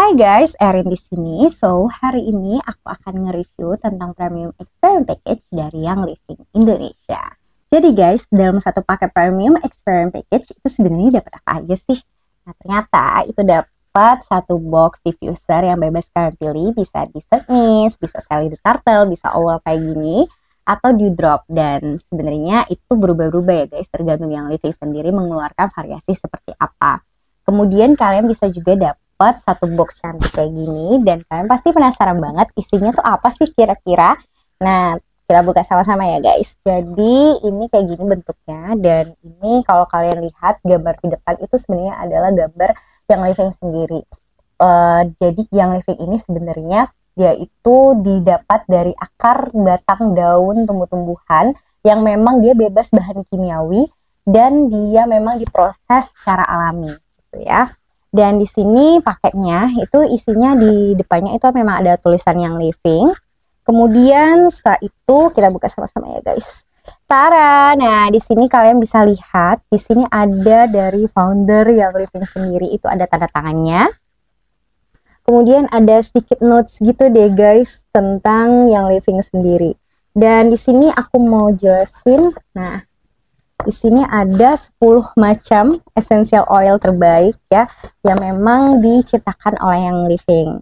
Hai guys, Erin di sini. So, hari ini aku akan nge-review tentang Premium Experience Package dari Young Living Indonesia. Jadi guys, dalam satu paket Premium Experience Package itu sebenarnya dapat apa aja sih? Nah, ternyata itu dapat satu box diffuser yang bebas kalian pilih, bisa di Mist, bisa Sally the Turtle, bisa owl kayak gini, atau Dewdrop. Dan sebenarnya itu berubah-ubah ya guys, tergantung Young Living sendiri mengeluarkan variasi seperti apa. Kemudian kalian bisa juga dapat satu box cantik kayak gini, dan kalian pasti penasaran banget isinya tuh apa sih kira-kira. Nah, kita buka sama-sama ya guys. Jadi ini kayak gini bentuknya, dan ini kalau kalian lihat gambar di depan itu sebenarnya adalah gambar Young Living sendiri. Jadi Young Living ini sebenarnya dia itu didapat dari akar, batang, daun, tumbuh-tumbuhan yang memang dia bebas bahan kimiawi dan dia memang diproses secara alami gitu ya. Dan di sini paketnya itu isinya di depannya itu memang ada tulisan Young Living. Kemudian setelah itu kita buka sama-sama ya guys. Tara, nah di sini kalian bisa lihat di sini ada dari founder Young Living sendiri, itu ada tanda tangannya. Kemudian ada sedikit notes gitu deh guys tentang Young Living sendiri. Dan di sini aku mau jelasin. Nah, di sini ada 10 macam essential oil terbaik ya yang memang diciptakan oleh Young Living.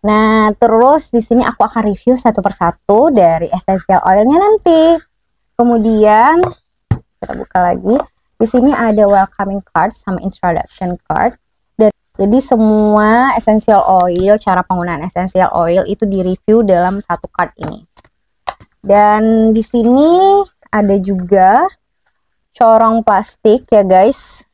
Nah, terus di sini aku akan review satu persatu dari essential oilnya nanti. Kemudian kita buka lagi. Di sini ada welcoming card sama introduction card. Dan jadi semua essential oil, cara penggunaan essential oil itu direview dalam satu card ini. Dan di sini ada juga corong plastik ya guys,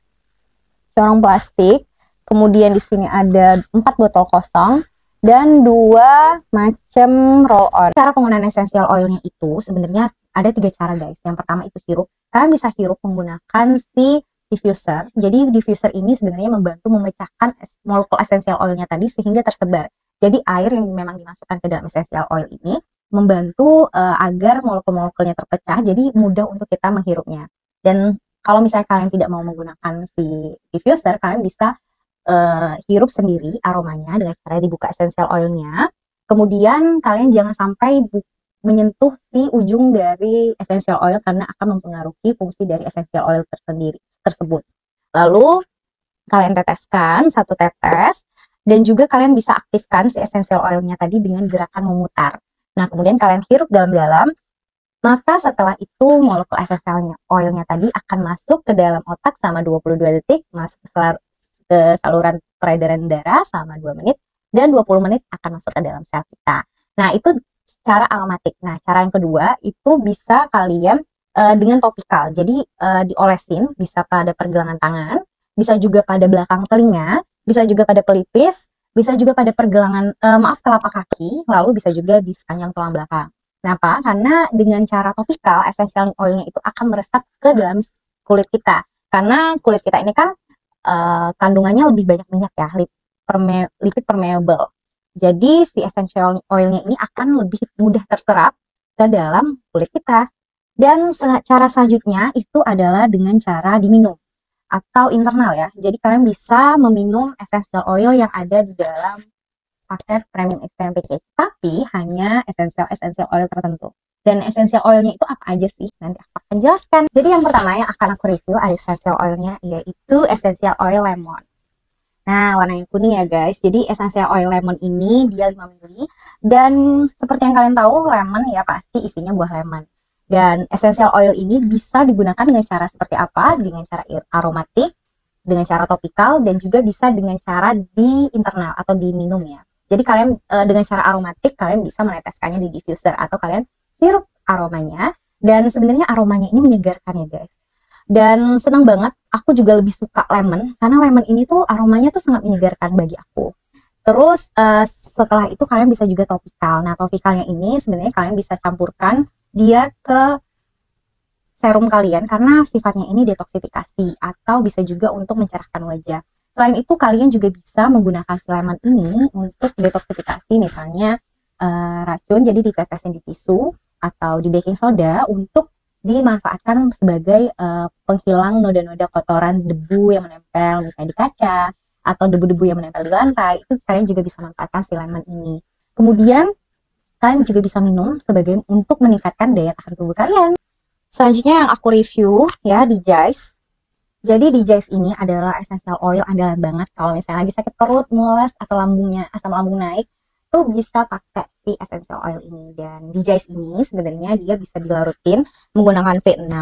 corong plastik. Kemudian di sini ada 4 botol kosong dan 2 macam roll on. Cara penggunaan essential oilnya itu sebenarnya ada 3 cara guys. Yang pertama itu hirup. Kalian bisa hirup menggunakan si diffuser. Jadi diffuser ini sebenarnya membantu memecahkan molekul essential oilnya tadi sehingga tersebar. Jadi air yang memang dimasukkan ke dalam essential oil ini membantu agar molekul-molekulnya terpecah. Jadi mudah untuk kita menghirupnya. Dan kalau misalnya kalian tidak mau menggunakan si diffuser, kalian bisa hirup sendiri aromanya dengan cara dibuka essential oilnya. Kemudian kalian jangan sampai menyentuh si ujung dari essential oil karena akan mempengaruhi fungsi dari essential oil tersebut. Lalu kalian teteskan 1 tetes, dan juga kalian bisa aktifkan si essential oilnya tadi dengan gerakan memutar. Nah, kemudian kalian hirup dalam-dalam. Maka setelah itu molekul essential oilnya tadi akan masuk ke dalam otak selama 22 detik, masuk ke saluran peredaran darah selama 2 menit, dan 20 menit akan masuk ke dalam sel kita. Nah, itu secara aromatik. Nah, cara yang kedua itu bisa kalian dengan topikal. Jadi diolesin, bisa pada pergelangan tangan, bisa juga pada belakang telinga, bisa juga pada pelipis, bisa juga pada pergelangan telapak kaki, lalu bisa juga di sepanjang tulang belakang. Kenapa? Karena dengan cara topikal, essential oilnya itu akan meresap ke dalam kulit kita. Karena kulit kita ini kan kandungannya lebih banyak minyak ya, lipid permeable. Jadi si essential oilnya ini akan lebih mudah terserap ke dalam kulit kita. Dan cara selanjutnya itu adalah dengan cara diminum atau internal ya. Jadi kalian bisa meminum essential oil yang ada di dalam paket Premium Experience Package, tapi hanya essential oil tertentu. Dan essential oilnya itu apa aja sih? Nanti aku akan jelaskan. Jadi yang pertama yang akan aku review ada essential oilnya, yaitu essential oil lemon. Nah, warna yang kuning ya guys. Jadi essential oil lemon ini dia 5 ml, dan seperti yang kalian tahu lemon ya pasti isinya buah lemon. Dan essential oil ini bisa digunakan dengan cara seperti apa? Dengan cara aromatik, dengan cara topikal, dan juga bisa dengan cara di internal atau diminum ya. Jadi kalian dengan cara aromatik kalian bisa meneteskannya di diffuser atau kalian hirup aromanya, dan sebenarnya aromanya ini menyegarkan ya guys. Dan senang banget, aku juga lebih suka lemon karena lemon ini tuh aromanya tuh sangat menyegarkan bagi aku. Terus setelah itu kalian bisa juga topikal. Nah, topikalnya ini sebenarnya kalian bisa campurkan dia ke serum kalian karena sifatnya ini detoksifikasi, atau bisa juga untuk mencerahkan wajah. Selain itu kalian juga bisa menggunakan si lemon ini untuk detoksifikasi, misalnya racun jadi ditetesin di tisu atau di baking soda untuk dimanfaatkan sebagai penghilang noda-noda kotoran debu yang menempel misalnya di kaca atau debu-debu yang menempel di lantai, itu kalian juga bisa manfaatkan si lemon ini. Kemudian kalian juga bisa minum sebagai untuk meningkatkan daya tahan tubuh kalian. Selanjutnya yang aku review ya di Jais. Jadi di Jais ini adalah essential oil andalan banget kalau misalnya lagi sakit perut, mules, atau lambungnya asam lambung naik, tuh bisa pakai si essential oil ini. Dan di Jais ini sebenarnya dia bisa dilarutin menggunakan V6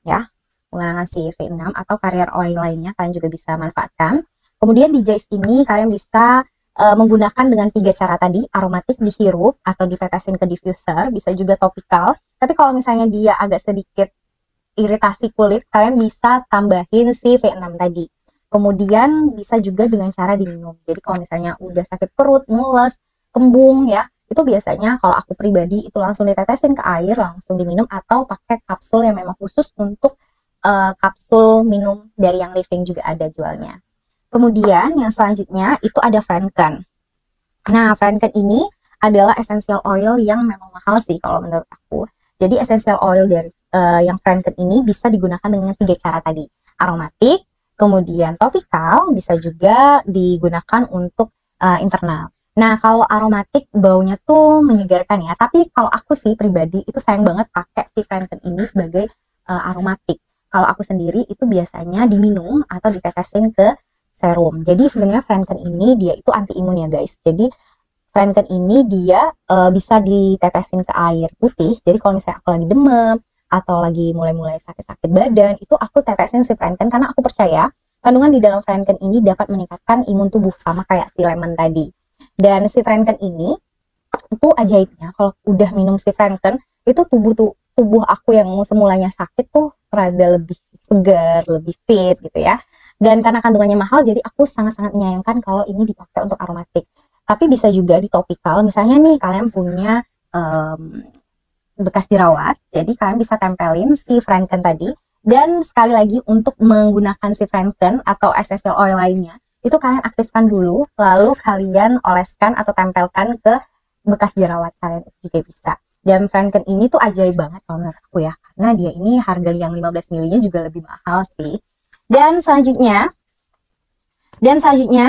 ya, menggunakan si V6 atau carrier oil lainnya kalian juga bisa manfaatkan. Kemudian di Jais ini kalian bisa menggunakan dengan 3 cara tadi, aromatik dihirup atau ditetesin ke diffuser, bisa juga topikal. Tapi kalau misalnya dia agak sedikit iritasi kulit, kalian bisa tambahin si V6 tadi. Kemudian bisa juga dengan cara diminum. Jadi kalau misalnya udah sakit perut, mules, kembung ya, itu biasanya kalau aku pribadi itu langsung ditetesin ke air, langsung diminum, atau pakai kapsul yang memang khusus untuk kapsul minum dari yang Living juga ada jualnya. Kemudian yang selanjutnya itu ada Franken. Nah, Franken ini adalah essential oil yang memang mahal sih kalau menurut aku. Jadi essential oil dari yang Franken ini bisa digunakan dengan 3 cara tadi. Aromatik, kemudian topikal, bisa juga digunakan untuk internal. Nah, kalau aromatik baunya tuh menyegarkan ya. Tapi kalau aku sih pribadi itu sayang banget pakai si Franken ini sebagai aromatik. Kalau aku sendiri itu biasanya diminum atau ditetesin ke serum. Jadi sebenarnya Franken ini dia itu anti imun ya guys. Jadi Franken ini dia bisa ditetesin ke air putih. Jadi kalau misalnya aku lagi demam atau lagi mulai-mulai sakit-sakit badan, itu aku tetesin si Franken karena aku percaya kandungan di dalam Franken ini dapat meningkatkan imun tubuh sama kayak si lemon tadi. Dan si Franken ini itu ajaibnya kalau udah minum si Franken itu tubuh aku yang semulanya sakit tuh rada lebih segar, lebih fit gitu ya. Dan karena kandungannya mahal, jadi aku sangat-sangat menyayangkan kalau ini dipakai untuk aromatik. Tapi bisa juga di topikal, misalnya nih kalian punya bekas jerawat, jadi kalian bisa tempelin si Franken tadi. Dan sekali lagi untuk menggunakan si Franken atau essential oil lainnya, itu kalian aktifkan dulu, lalu kalian oleskan atau tempelkan ke bekas jerawat kalian, itu juga bisa. Dan Franken ini tuh ajaib banget kalau menurut aku ya, karena dia ini harga yang 15 ml juga lebih mahal sih. Dan selanjutnya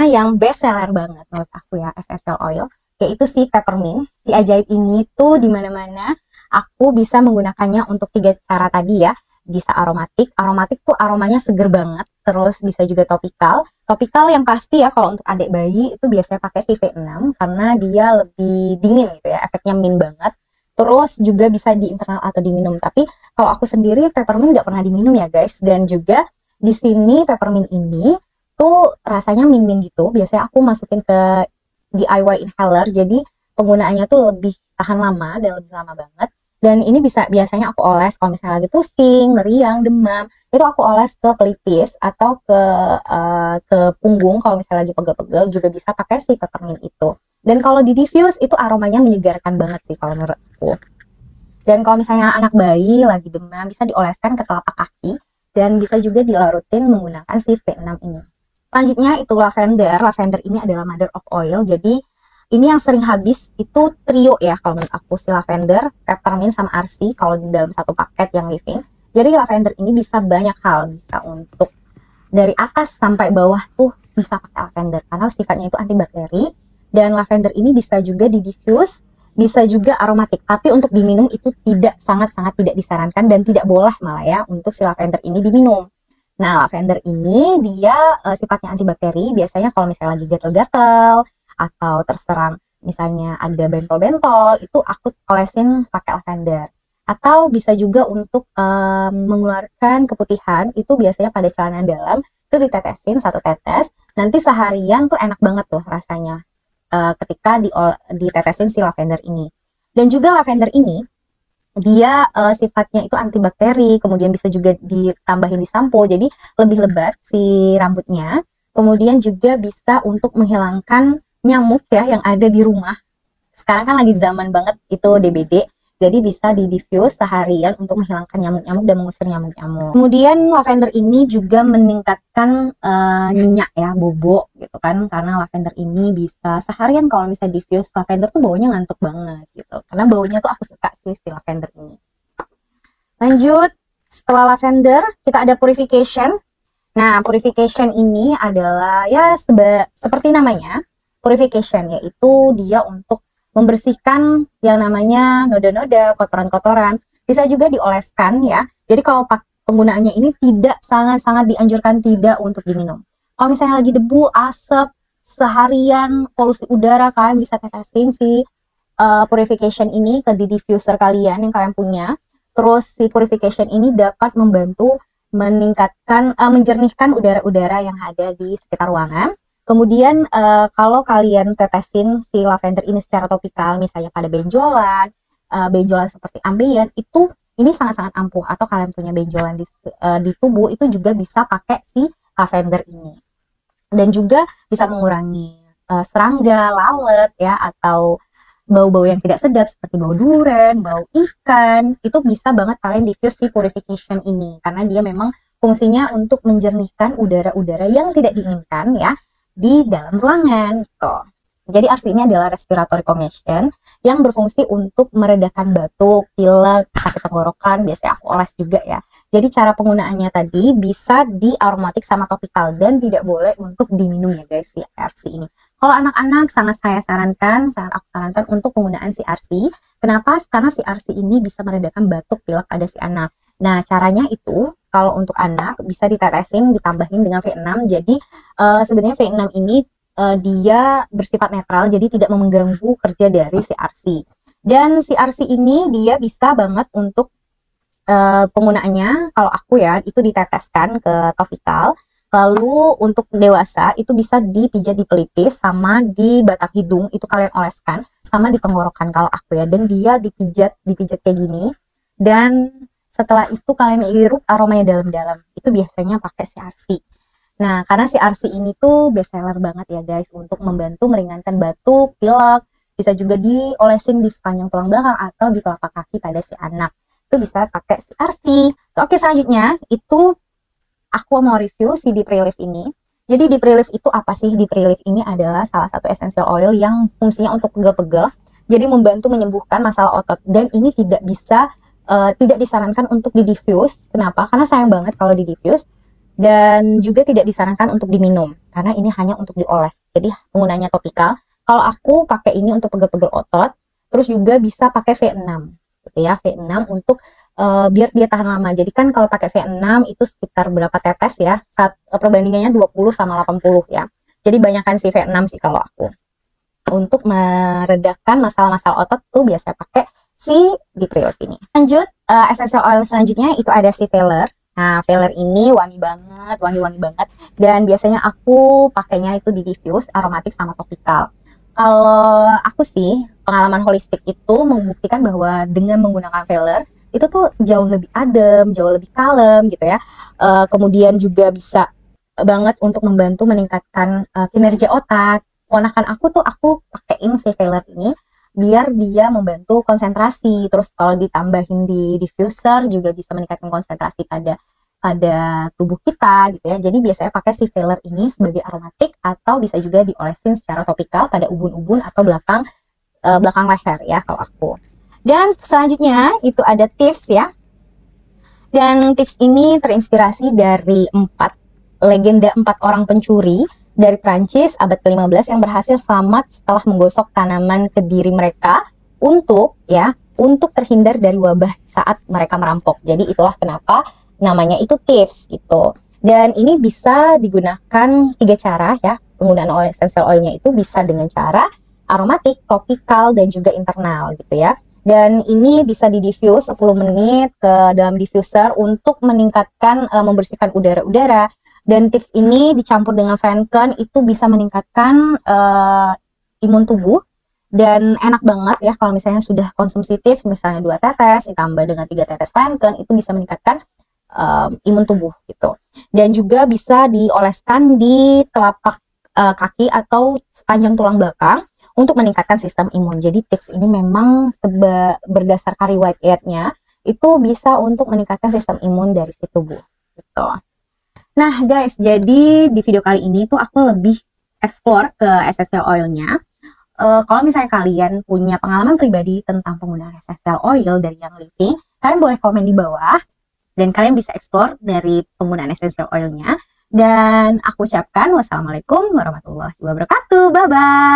yang best seller banget menurut aku ya, essential oil, yaitu si peppermint. Si ajaib ini tuh dimana-mana aku bisa menggunakannya untuk 3 cara tadi ya. Bisa aromatik tuh aromanya seger banget, terus bisa juga topikal. Topikal yang pasti ya kalau untuk adik bayi itu biasanya pakai si V6 karena dia lebih dingin gitu ya, efeknya min banget. Terus juga bisa di internal atau diminum. Tapi kalau aku sendiri peppermint nggak pernah diminum ya guys. Dan juga di sini peppermint ini tuh rasanya min-min gitu. Biasanya aku masukin ke DIY inhaler, jadi penggunaannya tuh lebih tahan lama dan lebih lama banget. Dan ini biasanya aku oles kalau misalnya lagi pusing, meriang, demam, itu aku oles ke pelipis atau ke punggung kalau misalnya lagi pegel-pegel, juga bisa pakai si peppermint itu. Dan kalau di diffuse itu aromanya menyegarkan banget sih kalau menurut aku. Dan kalau misalnya anak bayi lagi demam, bisa dioleskan ke telapak kaki dan bisa juga dilarutin menggunakan si V6 ini. Selanjutnya itu lavender. Lavender ini adalah mother of oil. Jadi ini yang sering habis itu trio ya kalau menurut aku, si lavender, peppermint, sama arsi kalau di dalam satu paket yang Living. Jadi lavender ini bisa banyak hal, bisa untuk dari atas sampai bawah tuh bisa pakai lavender karena sifatnya itu antibakteri. Dan lavender ini bisa juga di diffuse, bisa juga aromatik. Tapi untuk diminum itu sangat-sangat tidak disarankan dan tidak boleh malah ya untuk si lavender ini diminum. Nah, lavender ini dia sifatnya antibakteri. Biasanya kalau misalnya lagi gatel-gatel atau terserang misalnya ada bentol-bentol, itu aku olesin pakai lavender. Atau bisa juga untuk mengeluarkan keputihan, itu biasanya pada celana dalam, itu ditetesin 1 tetes. Nanti seharian tuh enak banget tuh rasanya ketika ditetesin si lavender ini. Dan juga lavender ini dia sifatnya itu antibakteri, kemudian bisa juga ditambahin di sampo, jadi lebih lebat si rambutnya. Kemudian juga bisa untuk menghilangkan nyamuk ya yang ada di rumah. Sekarang kan lagi zaman banget itu DBD, jadi bisa di diffuse seharian untuk menghilangkan nyamuk-nyamuk dan mengusir nyamuk-nyamuk. Kemudian lavender ini juga meningkatkan nyenyak ya, bobo gitu kan, karena lavender ini bisa seharian kalau misalnya diffuse lavender tuh baunya ngantuk banget gitu, karena baunya tuh aku suka sih si lavender ini. Lanjut, setelah lavender kita ada purification. Nah, purification ini adalah ya seperti namanya, purification, yaitu dia untuk membersihkan yang namanya noda-noda, kotoran-kotoran. Bisa juga dioleskan ya. Jadi kalau penggunaannya ini tidak sangat-sangat dianjurkan tidak untuk diminum. Kalau misalnya lagi debu, asap, seharian, polusi udara, kalian bisa tetesin si purification ini ke di diffuser kalian yang kalian punya. Terus si purification ini dapat membantu meningkatkan, menjernihkan udara-udara yang ada di sekitar ruangan. Kemudian kalau kalian tetesin si lavender ini secara topikal, misalnya pada benjolan, benjolan seperti ambeien, itu ini sangat-sangat ampuh. Atau kalian punya benjolan di tubuh, itu juga bisa pakai si lavender ini. Dan juga bisa mengurangi serangga, lalat ya, atau bau-bau yang tidak sedap seperti bau durian, bau ikan, itu bisa banget kalian diffuse si purification ini, karena dia memang fungsinya untuk menjernihkan udara-udara yang tidak diinginkan ya di dalam ruangan gitu. Jadi RC ini adalah respiratory combustion yang berfungsi untuk meredakan batuk, pilek, sakit tenggorokan, biasanya aku oles juga ya. Jadi cara penggunaannya tadi bisa di aromatik sama topikal dan tidak boleh untuk diminum ya guys si RC ini. Kalau anak-anak sangat aku sarankan untuk penggunaan si RC. Kenapa? Karena si RC ini bisa meredakan batuk, pilek pada si anak. Nah, caranya itu kalau untuk anak bisa ditetesin, ditambahin dengan V6. Jadi sebenarnya V6 ini dia bersifat netral, jadi tidak mengganggu kerja dari si RC. Dan si RC ini dia bisa banget untuk penggunaannya, kalau aku ya, itu diteteskan ke topikal. Lalu untuk dewasa itu bisa dipijat di pelipis sama di batang hidung, itu kalian oleskan, sama di tenggorokan kalau aku ya. Dan dia dipijat kayak gini. Dan setelah itu kalian hirup aromanya dalam-dalam. Itu biasanya pakai si RC. Nah, karena si RC ini tuh best seller banget ya guys untuk membantu meringankan batuk, pilek, bisa juga diolesin di sepanjang tulang belakang atau di telapak kaki pada si anak. Itu bisa pakai si RC. Oke, selanjutnya itu aku mau review si Deep Relief ini. Jadi Deep Relief itu apa sih? Deep Relief ini adalah salah satu essential oil yang fungsinya untuk pegel-pegel. Jadi membantu menyembuhkan masalah otot. Dan ini tidak disarankan untuk di diffuse. Kenapa? Karena sayang banget kalau di diffuse. Dan juga tidak disarankan untuk diminum karena ini hanya untuk dioles. Jadi penggunanya topikal. Kalau aku pakai ini untuk pegel-pegel otot, terus juga bisa pakai V6 gitu ya, V6 untuk biar dia tahan lama. Jadi kan kalau pakai V6 itu sekitar berapa tetes ya? Perbandingannya 20 sama 80 ya. Jadi banyakkan si V6 sih kalau aku. Untuk meredakan masalah-masalah otot tuh biasanya pakai si Deep Relief ini. Lanjut, essential oil selanjutnya itu ada si Feller. Nah, Feller ini wangi banget, wangi-wangi banget. Dan biasanya aku pakainya itu di diffuse, aromatik sama topikal. Kalau aku sih, pengalaman holistik itu membuktikan bahwa dengan menggunakan Feller, itu tuh jauh lebih adem, jauh lebih kalem gitu ya. Kemudian juga bisa banget untuk membantu meningkatkan kinerja otak. Ponakan aku tuh aku pakein si Feller ini biar dia membantu konsentrasi. Terus kalau ditambahin di diffuser juga bisa meningkatkan konsentrasi pada tubuh kita gitu ya. Jadi biasanya pakai si Feller ini sebagai aromatik atau bisa juga diolesin secara topikal pada ubun-ubun atau belakang leher ya kalau aku. Dan selanjutnya itu ada tips ya. Dan tips ini terinspirasi dari 4 orang pencuri dari Prancis abad ke-15 yang berhasil selamat setelah menggosok tanaman kediri mereka untuk terhindar dari wabah saat mereka merampok. Jadi itulah kenapa namanya itu tips gitu. Dan ini bisa digunakan 3 cara ya. Penggunaan essential oilnya itu bisa dengan cara aromatik, topikal, dan juga internal gitu ya. Dan ini bisa di diffuse 10 menit ke dalam diffuser untuk meningkatkan membersihkan udara-udara. Dan tips ini dicampur dengan Franken itu bisa meningkatkan imun tubuh. Dan enak banget ya kalau misalnya sudah konsumsi tips, misalnya 2 tetes ditambah dengan 3 tetes Franken, itu bisa meningkatkan imun tubuh gitu. Dan juga bisa dioleskan di telapak kaki atau sepanjang tulang belakang untuk meningkatkan sistem imun. Jadi tips ini memang berdasarkan riwayatnya itu bisa untuk meningkatkan sistem imun dari si tubuh gitu. Nah guys, jadi di video kali ini tuh aku lebih explore ke essential oilnya. Kalau misalnya kalian punya pengalaman pribadi tentang penggunaan essential oil dari Young Living, kalian boleh komen di bawah dan kalian bisa explore dari penggunaan essential oilnya. Dan aku ucapkan wassalamualaikum warahmatullahi wabarakatuh. Bye-bye.